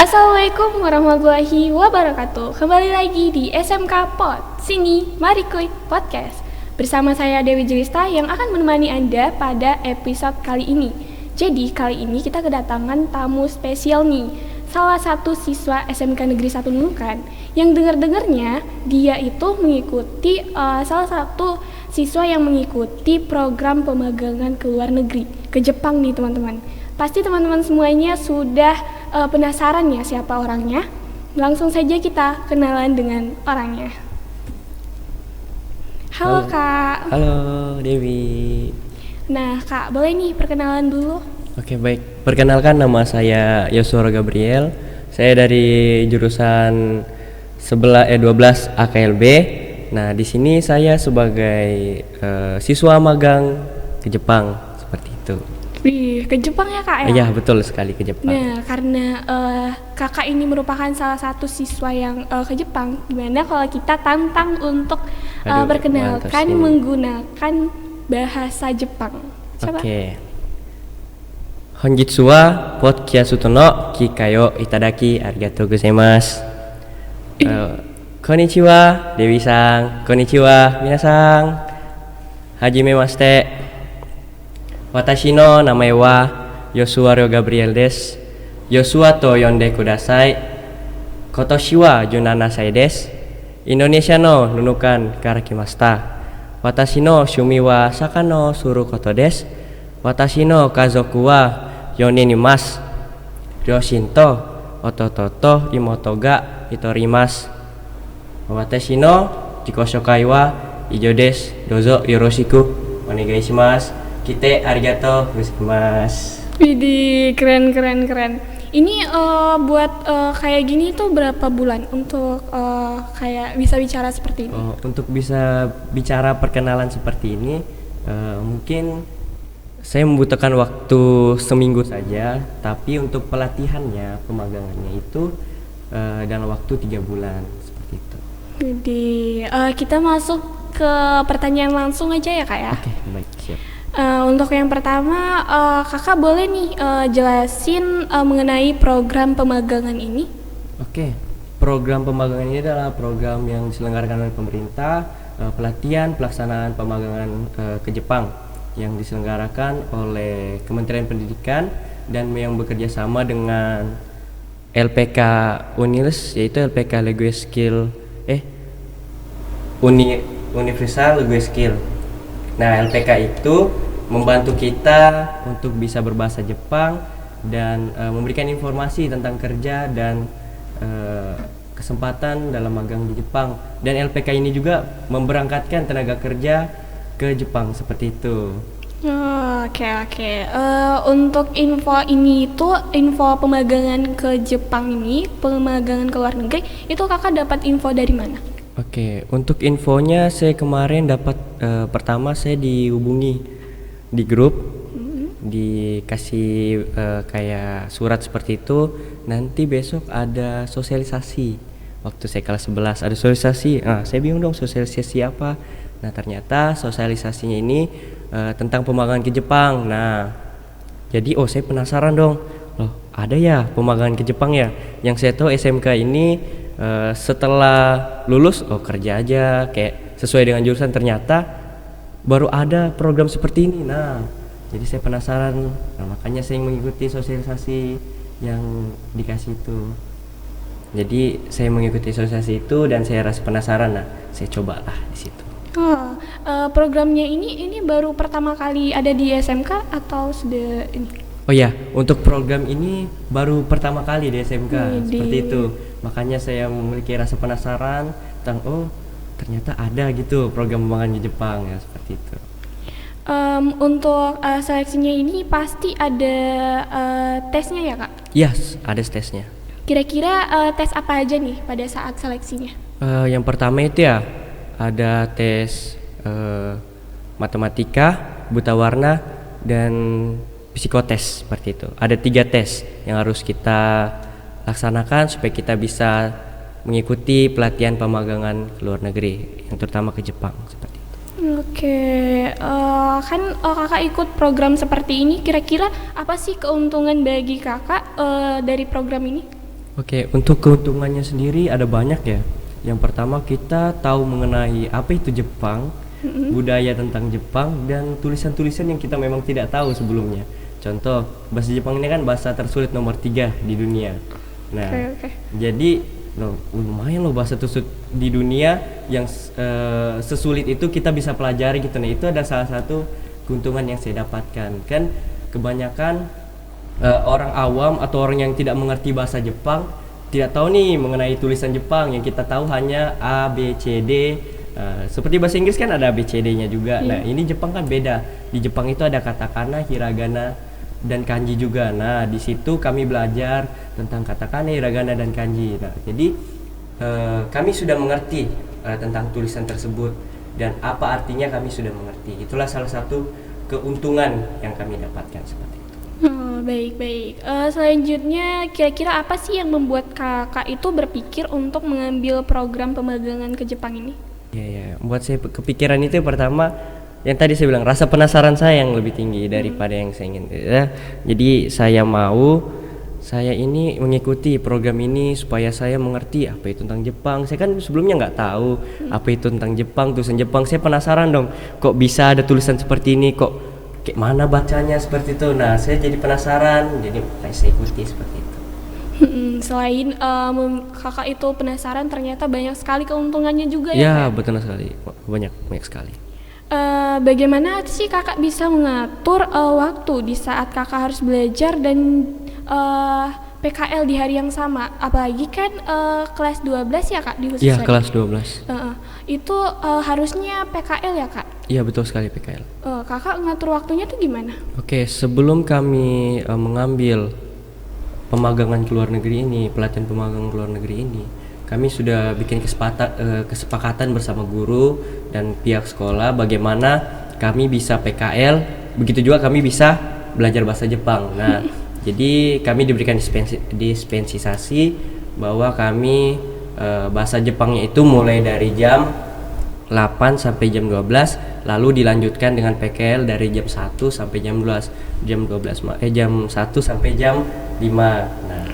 Assalamualaikum warahmatullahi wabarakatuh. Kembali lagi di SMK Pod. Sini, mari kuy podcast. Bersama saya Dewi Jelista yang akan menemani Anda pada episode kali ini. Jadi kali ini kita kedatangan tamu spesial nih. Salah satu siswa SMK Negeri 1 Nunukan yang dengar-dengarnya dia itu mengikuti salah satu siswa yang mengikuti program pemagangan ke luar negeri, ke Jepang nih teman-teman. Pasti teman-teman semuanya sudah penasaran ya siapa orangnya? Langsung saja kita kenalan dengan orangnya. Halo Kak. Halo Dewi. Nah Kak, boleh nih perkenalan dulu? Oke baik, perkenalkan nama saya Yosua Gabriel. Saya dari jurusan 12 AKLB. Nah di sini saya sebagai siswa magang ke Jepang seperti itu. Wih, ke Jepang ya Kak ya? Iya betul sekali ke Jepang. Nah karena Kakak ini merupakan salah satu siswa yang ke Jepang, gimana kalau kita tantang untuk perkenalkan menggunakan bahasa Jepang? Coba. Oke. Honjitsu wa podcast no kikayo itadaki arigatou gozaimasu. Konnichiwa Dewi-san, konnichiwa minasang. Hajimemashite. Watashi no namae wa Yosua Gabriel desu. Yosua to yonde kudasai. Kotoshi wa 17 歳desu. Indonesia no nunukan karakimashita. Watashi no shumi wa saka no suru koto desu. Watashi no kazoku wa 4人います。両親と弟と妹が1人います。私の自己紹介は以上です。どうぞよろしくお願いします。来てありがとうございます。Widih, keren. Ini buat kayak gini tuh berapa bulan untuk kayak bisa bicara seperti ini? Untuk bisa bicara perkenalan seperti ini, mungkin saya membutuhkan waktu seminggu saja, tapi untuk pelatihannya, pemagangannya itu dalam waktu 3 bulan seperti itu. Jadi kita masuk ke pertanyaan langsung aja ya Kak ya? Oke, baik, siap. Untuk yang pertama, Kakak boleh nih jelasin mengenai program pemagangan ini? Oke, program pemagangan ini adalah program yang diselenggarakan oleh pemerintah, pelaksanaan pemagangan ke Jepang yang diselenggarakan oleh Kementerian Pendidikan dan yang bekerja sama dengan LPK Unils, yaitu LPK Language Skill Universal Language Skill. Nah, LPK itu membantu kita untuk bisa berbahasa Jepang dan memberikan informasi tentang kerja dan kesempatan dalam magang di Jepang. Dan LPK ini juga memberangkatkan tenaga kerja ke Jepang seperti itu. Oke. Untuk info ini tuh info pemagangan ke Jepang ini, pemagangan ke luar negeri, itu Kakak dapat info dari mana? Oke, untuk infonya saya kemarin dapat pertama saya dihubungi di grup, dikasih kayak surat seperti itu. Nanti besok ada sosialisasi. Waktu saya kelas 11 ada sosialisasi. Saya bingung dong sosialisasi apa. Nah ternyata sosialisasinya ini tentang pemagangan ke Jepang. Nah jadi saya penasaran dong, loh ada ya pemagangan ke Jepang ya. Yang saya tahu SMK ini setelah lulus kerja aja kayak sesuai dengan jurusan, ternyata baru ada program seperti ini. Nah jadi saya penasaran, makanya saya mengikuti sosialisasi yang dikasih itu. Jadi saya mengikuti sosialisasi itu dan saya rasa penasaran, nah saya cobalah di situ. Programnya ini baru pertama kali ada di SMK atau sudah ini? Oh ya, untuk program ini baru pertama kali di SMK. Seperti itu. Makanya saya memiliki rasa penasaran tentang ternyata ada gitu program pemagangan di Jepang ya, seperti itu. Untuk seleksinya ini pasti ada tesnya ya Kak? Yes, ada tesnya. Kira-kira tes apa aja nih pada saat seleksinya? Yang pertama itu ya ada tes matematika, buta warna, dan psikotes seperti itu. Ada 3 tes yang harus kita laksanakan supaya kita bisa mengikuti pelatihan pemagangan ke luar negeri, yang terutama ke Jepang seperti itu. Oke, kan Kakak ikut program seperti ini, kira-kira apa sih keuntungan bagi Kakak dari program ini? Oke, untuk keuntungannya sendiri ada banyak ya. Yang pertama kita tahu mengenai apa itu Jepang, budaya tentang Jepang dan tulisan-tulisan yang kita memang tidak tahu sebelumnya. Contoh, bahasa Jepang ini kan bahasa tersulit nomor 3 di dunia. Nah, Oke. jadi lumayan loh bahasa tersulit di dunia yang sesulit itu kita bisa pelajari gitu. Nah, itu ada salah satu keuntungan yang saya dapatkan. Kan kebanyakan orang awam atau orang yang tidak mengerti bahasa Jepang tidak tahu nih mengenai tulisan Jepang, yang kita tahu hanya A, B, C, D. Seperti bahasa Inggris kan ada A, B, C, D-nya juga. Nah, ini Jepang kan beda. Di Jepang itu ada katakana, hiragana, dan kanji juga. Nah, di situ kami belajar tentang katakana, hiragana, dan kanji. Nah, jadi kami sudah mengerti tentang tulisan tersebut dan apa artinya kami sudah mengerti. Itulah salah satu keuntungan yang kami dapatkan seperti itu. Oh, baik. Selanjutnya, kira-kira apa sih yang membuat kakak itu berpikir untuk mengambil program pemagangan ke Jepang ini? Ya, buat saya kepikiran itu pertama yang tadi saya bilang rasa penasaran saya yang lebih tinggi daripada yang saya ingin. Ya, jadi saya ini mengikuti program ini supaya saya mengerti apa itu tentang Jepang. Saya kan sebelumnya nggak tahu apa itu tentang Jepang, tulisan Jepang. Saya penasaran dong, kok bisa ada tulisan seperti ini, kok kayak mana bacanya seperti itu. Nah, saya jadi penasaran, jadi saya ikuti seperti itu. Selain kakak itu penasaran, ternyata banyak sekali keuntungannya juga Ya, ya, Kak? betul sekali, banyak sekali. Bagaimana sih kakak bisa mengatur waktu di saat kakak harus belajar dan PKL di hari yang sama? Apalagi kan kelas 12 ya Kak, di khusus Iya, hari. kelas 12. Itu harusnya PKL ya Kak? Iya, betul sekali PKL. Kakak ngatur waktunya tuh gimana? Oke, sebelum kami mengambil pemagangan ke luar negeri ini, pelatihan pemagangan ke luar negeri ini, kami sudah bikin kesepakatan bersama guru dan pihak sekolah bagaimana kami bisa PKL, begitu juga kami bisa belajar bahasa Jepang. Nah, jadi kami diberikan dispensasi bahwa kami bahasa Jepangnya itu mulai dari jam 8 sampai jam 12, lalu dilanjutkan dengan PKL dari jam 1 sampai jam 12, jam 1 sampai jam 5. Nah,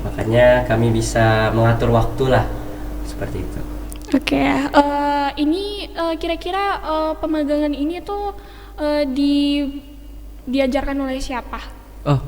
makanya kami bisa mengatur waktu lah seperti itu. Oke, ini kira-kira pemagangan ini tuh diajarkan oleh siapa? Oh,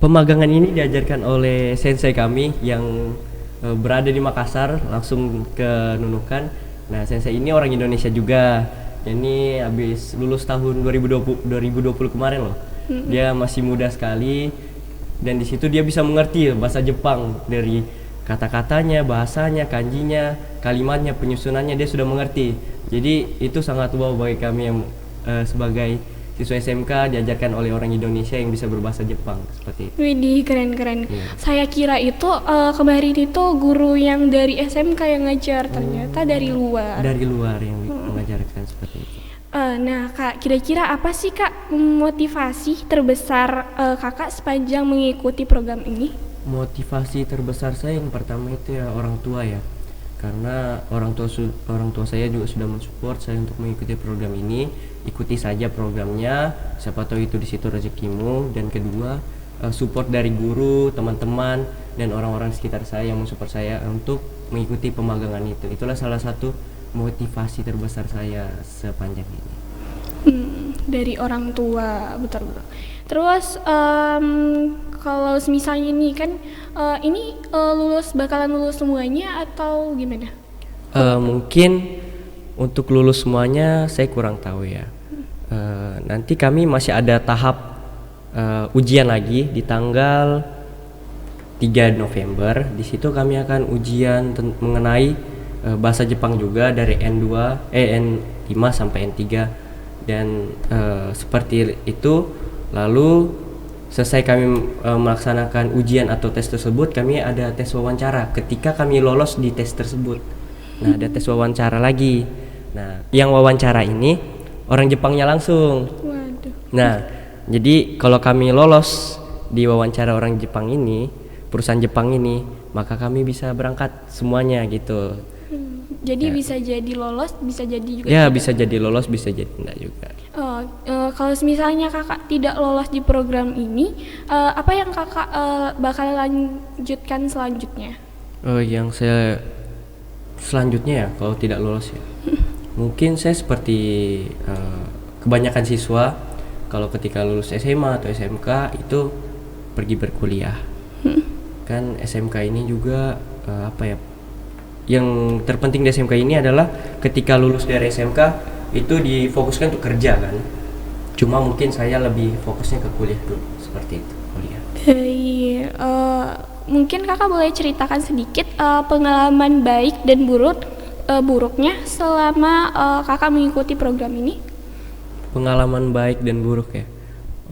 pemagangan ini diajarkan oleh sensei kami yang berada di Makassar, langsung ke Nunukan. Nah, sensei ini orang Indonesia juga. Ini habis lulus tahun 2020 kemarin loh. Dia masih muda sekali dan di situ dia bisa mengerti bahasa Jepang dari kata-katanya, bahasanya, kanjinya, kalimatnya, penyusunannya dia sudah mengerti. Jadi itu sangat wow bagi kami yang sebagai siswa SMK diajarkan oleh orang Indonesia yang bisa berbahasa Jepang seperti itu. Widih, keren. Iya. Saya kira itu kemarin itu guru yang dari SMK yang ngajar, ternyata dari luar. Dari luar yang mengajarkan seperti itu. Nah Kak, kira-kira apa sih Kak motivasi terbesar Kakak sepanjang mengikuti program ini? Motivasi terbesar saya yang pertama itu ya orang tua ya, karena orang tua saya juga sudah mensupport saya untuk mengikuti program ini. Ikuti saja programnya, siapa tahu itu di situ rezekimu. Dan kedua, support dari guru, teman-teman, dan orang-orang sekitar saya yang mensupport saya untuk mengikuti pemagangan itu. Itulah salah satu motivasi terbesar saya sepanjang ini. Dari orang tua, betul. Terus kalau misalnya ini kan bakalan lulus semuanya atau gimana? Mungkin untuk lulus semuanya saya kurang tahu ya. Nanti kami masih ada tahap ujian lagi di tanggal 3 November. Di situ kami akan ujian mengenai bahasa Jepang juga dari N5 sampai N3 dan seperti itu. Lalu selesai kami melaksanakan ujian atau tes tersebut, kami ada tes wawancara. Ketika kami lolos di tes tersebut, nah ada tes wawancara lagi. Nah, yang wawancara ini orang Jepangnya langsung. Waduh. Nah, jadi kalau kami lolos di wawancara orang Jepang ini, perusahaan Jepang ini, maka kami bisa berangkat semuanya gitu. Jadi Ya. bisa jadi lolos, bisa jadi juga Ya, tidak. bisa jadi lolos, bisa jadi enggak juga. Kalau misalnya kakak tidak lolos di program ini, apa yang kakak bakal lanjutkan selanjutnya? Yang saya selanjutnya ya, kalau tidak lolos ya, mungkin saya seperti kebanyakan siswa, kalau ketika lulus SMA atau SMK itu pergi berkuliah. Kan SMK ini juga apa ya? Yang terpenting di SMK ini adalah ketika lulus dari SMK itu difokuskan untuk kerja kan. Cuma mungkin saya lebih fokusnya ke kuliah dulu, seperti itu, kuliah. Iya, mungkin kakak boleh ceritakan sedikit pengalaman baik dan buruknya selama kakak mengikuti program ini. Pengalaman baik dan buruk ya.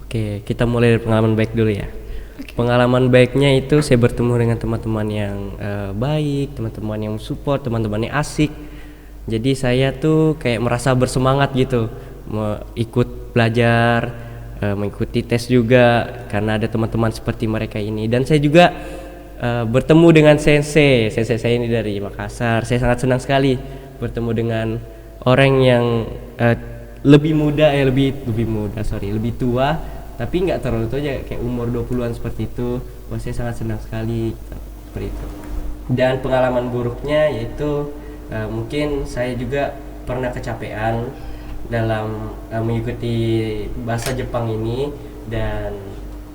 Oke, kita mulai dari pengalaman baik dulu ya. Pengalaman baiknya itu saya bertemu dengan teman-teman yang baik, teman-teman yang support, teman-teman yang asik. Jadi saya tuh kayak merasa bersemangat gitu, ikut belajar, mengikuti tes juga karena ada teman-teman seperti mereka ini. Dan saya juga bertemu dengan sensei saya ini dari Makassar. Saya sangat senang sekali bertemu dengan orang yang lebih tua, tapi nggak terlalu tua aja, kayak umur 20-an seperti itu. Wah, saya sangat senang sekali seperti itu. Dan pengalaman buruknya yaitu mungkin saya juga pernah kecapean dalam mengikuti bahasa Jepang ini dan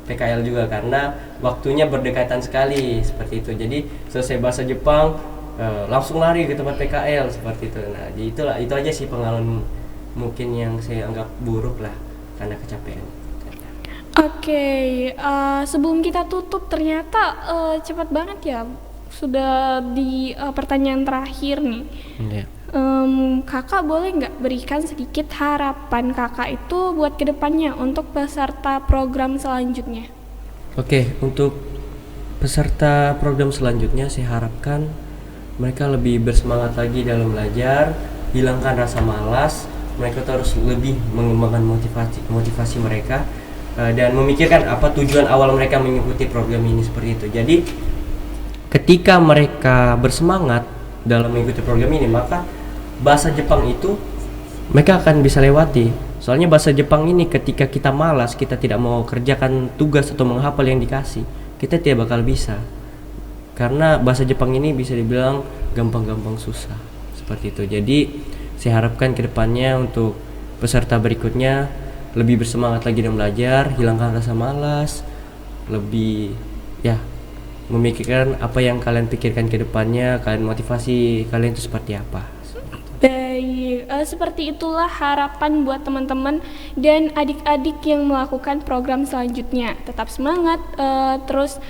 PKL juga karena waktunya berdekatan sekali seperti itu. Jadi selesai bahasa Jepang langsung lari ke tempat PKL seperti itu. Nah, itu aja sih pengalaman mungkin yang saya anggap buruk lah karena kecapean. Oke, sebelum kita tutup ternyata cepat banget ya, sudah di pertanyaan terakhir nih. Ya. Kakak boleh nggak berikan sedikit harapan kakak itu buat kedepannya untuk peserta program selanjutnya? Oke, untuk peserta program selanjutnya saya harapkan mereka lebih bersemangat lagi dalam belajar, hilangkan rasa malas. Mereka tuh harus lebih mengembangkan motivasi mereka dan memikirkan apa tujuan awal mereka mengikuti program ini seperti itu. Jadi ketika mereka bersemangat dalam mengikuti program ini, maka bahasa Jepang itu mereka akan bisa lewati. Soalnya bahasa Jepang ini ketika kita malas, kita tidak mau kerjakan tugas atau menghafal yang dikasih, kita tidak bakal bisa. Karena bahasa Jepang ini bisa dibilang gampang-gampang susah seperti itu. Jadi saya harapkan kedepannya untuk peserta berikutnya lebih bersemangat lagi dalam belajar, hilangkan rasa malas, lebih ya memikirkan apa yang kalian pikirkan ke depannya, kalian motivasi kalian itu seperti apa. Baik, seperti itulah harapan buat teman-teman dan adik-adik yang melakukan program selanjutnya. Tetap semangat, terus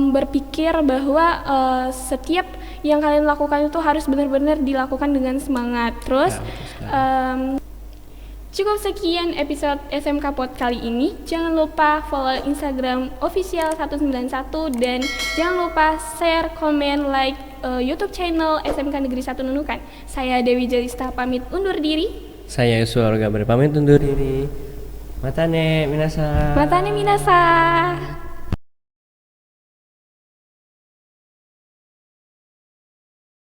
berpikir bahwa setiap yang kalian lakukan itu harus benar-benar dilakukan dengan semangat. Terus cukup sekian episode SMK Pod kali ini. Jangan lupa follow Instagram official 191 dan jangan lupa share, komen, like YouTube channel SMK Negeri 1 Nunukan. Saya Dewi Jelista pamit undur diri. Saya Yusuf Orga pamit undur diri. Matane minasa. Matane minasa.